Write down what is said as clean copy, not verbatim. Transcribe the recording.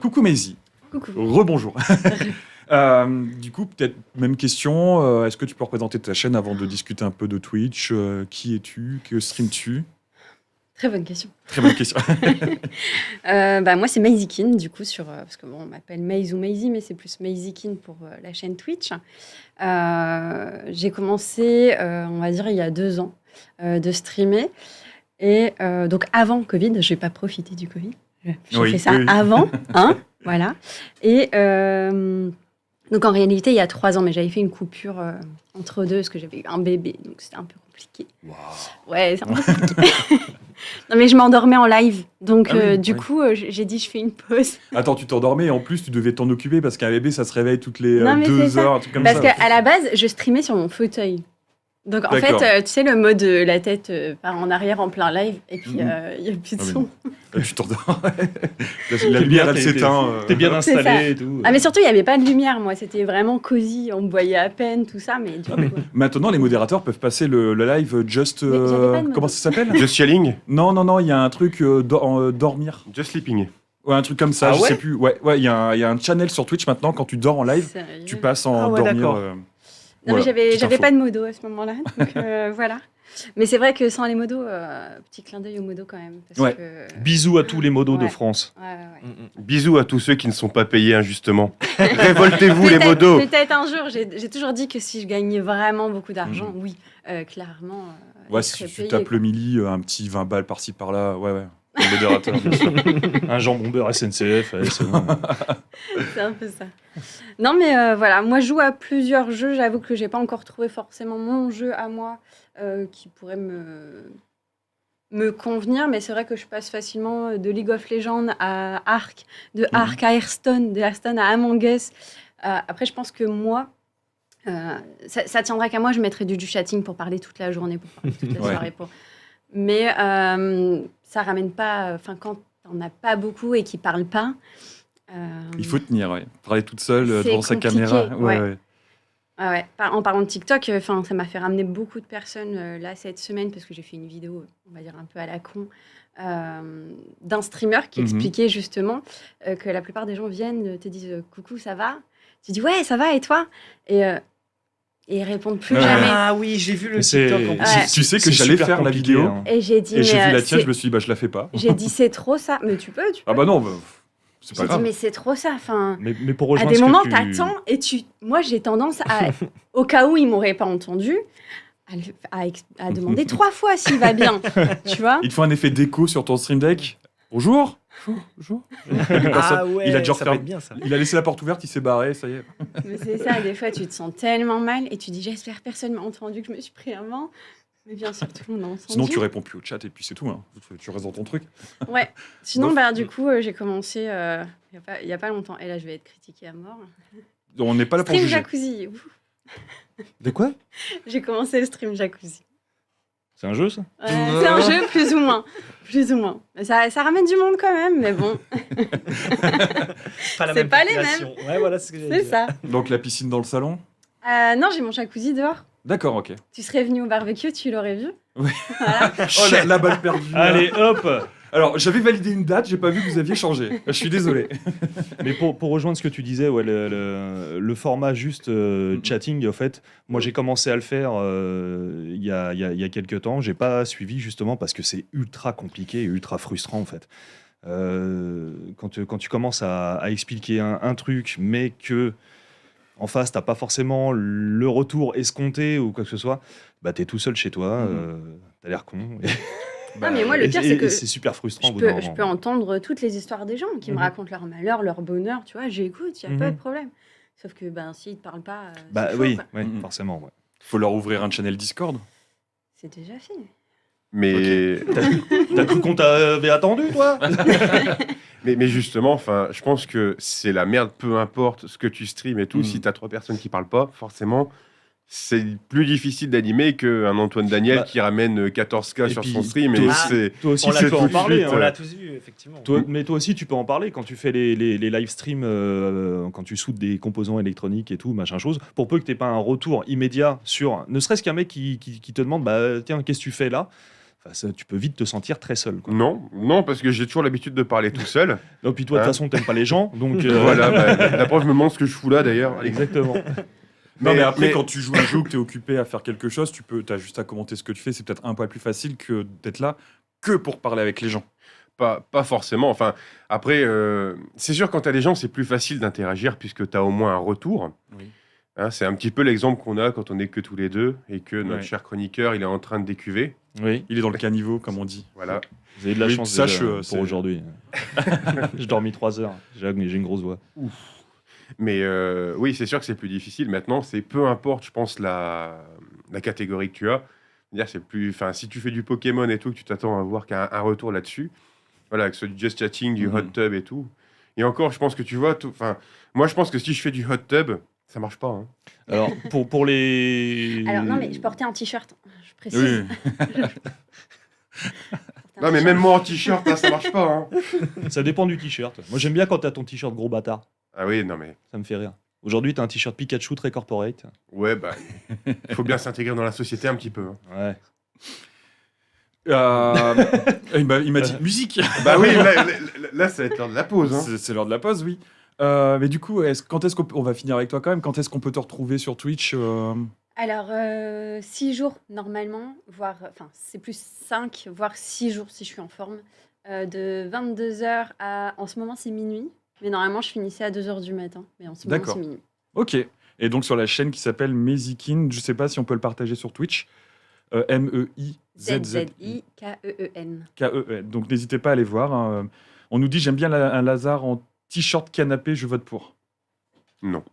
Coucou Maisie. Coucou. Rebonjour. Du coup, peut-être même question. Est-ce que tu peux représenter ta chaîne avant de discuter un peu de Twitch? Qui es-tu? Que streames-tu? Très bonne question. Très bonne question. Moi, c'est Maisykin, du coup, parce que on m'appelle Maze ou Maisie, mais c'est plus Maisykin pour la chaîne Twitch. J'ai commencé, on va dire, il y a 2 ans de streamer. Et donc, avant Covid, je n'ai pas profité du Covid. J'ai fait ça avant, hein, voilà. Et donc, en réalité, il y a 3 ans, mais j'avais fait une coupure entre deux, parce que j'avais eu un bébé, donc c'était un peu compliqué. Wow. Ouais, c'est un peu compliqué. Non, mais je m'endormais en live, donc du coup, j'ai dit, je fais une pause. Attends, tu t'endormais et en plus, tu devais t'en occuper parce qu'un bébé, ça se réveille toutes les Non, mais 2 c'est heures, ça. un truc comme Parce ça. qu'à la base, je streamais sur mon fauteuil. Donc en D'accord. fait, tu sais, le mode la tête part en arrière en plein live, et puis il n'y a plus de son. Tu t'endors. La lumière, elle s'éteint. T'es bien C'est ça. installé et tout. Ah, mais surtout, il n'y avait pas de lumière, moi. C'était vraiment cosy, on me voyait à peine, tout ça, mais du coup... Maintenant, les modérateurs peuvent passer le live just... Mais j'avais pas de comment ça s'appelle? Just Yelling, Non, il y a un truc dormir. Just Sleeping. Ouais, un truc comme ça, Ah je ouais sais plus. Ouais, il y a un channel sur Twitch maintenant, quand tu dors en live, Sérieux. tu passes en Ah ouais, dormir. d'accord. Non, Voilà, mais petite j'avais info. pas de modo à ce moment-là, donc voilà. Mais c'est vrai que sans les modos, petit clin d'œil aux modos quand même. Parce Ouais. que... Bisous à tous les modos de Ouais. France. Ouais. Bisous à tous ceux qui ne sont pas payés injustement. Révoltez-vous les modos. Peut-être un jour, j'ai toujours dit que si je gagnais vraiment beaucoup d'argent, oui, clairement. Ouais, je si serais tu payée, tapes quoi. le milli, un petit 20 balles par-ci par-là, ouais. Le modérateur, bien sûr. Un jambon beurre SNCF, allez, c'est bon. C'est un peu ça. Non, mais voilà, moi je joue à plusieurs jeux. J'avoue que j'ai pas encore trouvé forcément mon jeu à moi qui pourrait me convenir, mais c'est vrai que je passe facilement de League of Legends à Ark, de Ark à Hearthstone, de Hearthstone à Among Us. Après, je pense que moi, ça tiendra qu'à moi, je mettrais du chatting pour parler toute la journée, pour parler toute la Ouais. soirée. Mais ça ramène pas. Enfin, quand t'en as pas beaucoup et qu'ils parlent pas. Il faut tenir, ouais. Parler toute seule C'est devant sa compliqué, caméra. ouais. Ouais. En parlant de TikTok, ça m'a fait ramener beaucoup de personnes là cette semaine parce que j'ai fait une vidéo, on va dire un peu à la con, d'un streamer qui Mhm. expliquait justement que la plupart des gens viennent, te disent coucou, ça va? Tu dis ouais, ça va et toi? Et ils répondent plus Ouais. jamais. Ah oui, j'ai vu le Mais c'est- TikTok en plus. Ouais. Tu sais que C'est j'allais super faire la compliqué, vidéo hein. Et j'ai dit et j'ai mais vu la tienne, c'est- je me suis dit, je la fais pas. j'ai dit c'est trop ça. Mais tu peux. Ah bah non, c'est pas J'ai dit grave. mais c'est trop ça. Enfin. Mais pour À rejoindre des ce que moments, tu... t'attends et moi, j'ai tendance à, au cas où ils m'auraient pas entendu, à demander 3 fois s'il va bien, tu vois. Il te faut un effet d'écho sur ton stream deck. Bonjour. Bonjour. Ah ouais, il a déjà ça peut refermé- être bien ça. Il a laissé la porte ouverte, il s'est barré, ça y est. Mais c'est ça, des fois, tu te sens tellement mal et tu dis j'espère personne m'a entendu que je me suis pris avant. Mais bien sûr, tout le monde a entendu. Sinon, tu réponds plus au chat et puis c'est tout. Hein. Tu restes dans ton truc. Ouais. Sinon, Bof. du coup, j'ai commencé il y a pas longtemps. Et là, je vais être critiquée à mort. On n'est pas là pour Stream juger. Jacuzzi. Ouh. De quoi? J'ai commencé le stream Jacuzzi. C'est un jeu, ça? C'est un jeu, plus ou moins. Plus ou moins. Mais ça ramène du monde quand même, mais bon, Pas la C'est même pas les population. Ouais, voilà ce que j'allais c'est dire. ça. Donc la piscine dans le salon. Non, j'ai mon jacuzzi dehors. D'accord, ok. Tu serais venu au barbecue, tu l'aurais vu. Oui. Voilà. Oh la balle perdue. là. Allez, hop! Alors j'avais validé une date, j'ai pas vu que vous aviez changé. Je suis désolé. Mais pour rejoindre ce que tu disais, ouais, le format juste chatting, en fait, moi j'ai commencé à le faire il y a quelques temps. J'ai pas suivi justement parce que c'est ultra compliqué et ultra frustrant en fait. Quand tu commences à expliquer un truc, mais que en face t'as pas forcément le retour escompté ou quoi que ce soit, bah t'es tout seul chez toi, t'as l'air con. Non, mais moi, le pire, c'est que c'est super frustrant. Je au bout d'un peux, je moment. peux entendre toutes les histoires des gens qui me Mhm. racontent leur malheur, leur bonheur, tu vois, j'écoute, il n'y a pas Mhm. de problème. Sauf que s'ils ne te parlent pas, Bah c'est chaud, oui, quoi. ouais, Mhm. forcément. Ouais. Faut leur ouvrir un channel Discord. C'est déjà fait. Mais, T'as cru qu'on t'avait attendu, toi? mais justement, je pense que c'est la merde, peu importe ce que tu streams et tout. Mhm. Si t'as 3 personnes qui parlent pas, forcément, c'est plus difficile d'animer qu'un Antoine Daniel Bah, qui ramène 14K et sur puis, son stream. toi Et aussi- c'est Toi aussi, On tu l'a peux tout en de parler. suite, hein. On l'a tous vu, effectivement. Mais toi aussi, tu peux en parler quand tu fais les live streams, quand tu soutes des composants électroniques et tout, machin chose. Pour peu que tu n'aies pas un retour immédiat sur, ne serait-ce qu'un mec qui te demande, bah tiens, qu'est-ce que tu fais là? Enfin, tu peux vite te sentir très seul. Quoi. Non, parce que j'ai toujours l'habitude de parler tout seul. Non, puis toi, de toute façon, t'aimes pas les gens, donc Voilà, la preuve, je me demande ce que je fous là d'ailleurs. Allez. exactement. Non, mais après, quand tu joues un jeu ou que tu es occupé à faire quelque chose, tu as juste à commenter ce que tu fais. C'est peut-être un poil plus facile que d'être là que pour parler avec les gens. Pas forcément. Enfin, après, c'est sûr, quand tu as des gens, c'est plus facile d'interagir puisque tu as au moins un retour. Oui. Hein, c'est un petit peu l'exemple qu'on a quand on n'est que tous les deux et que notre Ouais. cher chroniqueur, il est en train de décuver. Oui, Il est dans le caniveau, comme on dit. Voilà. vous avez de la Oui, chance sache, déjà, c'est- pour aujourd'hui. J'ai dormi 3 heures. J'ai une grosse voix. Mais oui, c'est sûr que c'est plus difficile. Maintenant, c'est peu importe, je pense, la catégorie que tu as. C'est-à-dire, c'est plus. Enfin, si tu fais du Pokémon et tout, que tu t'attends à avoir un retour là-dessus. Voilà, que ce soit du Just Chatting, du Hot Tub et tout. Et encore, je pense que tu vois. Enfin, moi, je pense que si je fais du Hot Tub, ça marche pas. Hein. Alors, pour les. Alors, non, mais je portais un t-shirt, je précise. Oui. Non, mais même moi en t-shirt, hein, ça marche pas. Hein. Ça dépend du t-shirt. Moi, j'aime bien quand t'as ton t-shirt gros bâtard. Ah oui, non, mais. Ça me fait rire. Aujourd'hui, t'as un t-shirt Pikachu très corporate. Ouais, bah. Il faut bien s'intégrer dans la société un petit peu. Hein. Ouais. Il m'a dit musique. Bah oui, là, ça va être l'heure de la pause. Hein. C'est l'heure de la pause, oui. Mais du coup, quand est-ce qu'on va finir avec toi quand même? Quand est-ce qu'on peut te retrouver sur Twitch Alors, 6 jours normalement, voire, enfin, c'est plus 5, voire 6 jours si je suis en forme. De 22h à, en ce moment, c'est minuit. Mais normalement, je finissais à 2h du matin. Mais en ce moment, D'accord. c'est minuit. Ok. Et donc sur la chaîne qui s'appelle Meizikin, je sais pas si on peut le partager sur Twitch. MEIZZIKEEN. ZZIKEEN. Donc n'hésitez pas à aller voir. Hein. On nous dit j'aime bien un Lazare en t-shirt canapé, je vote pour. Non.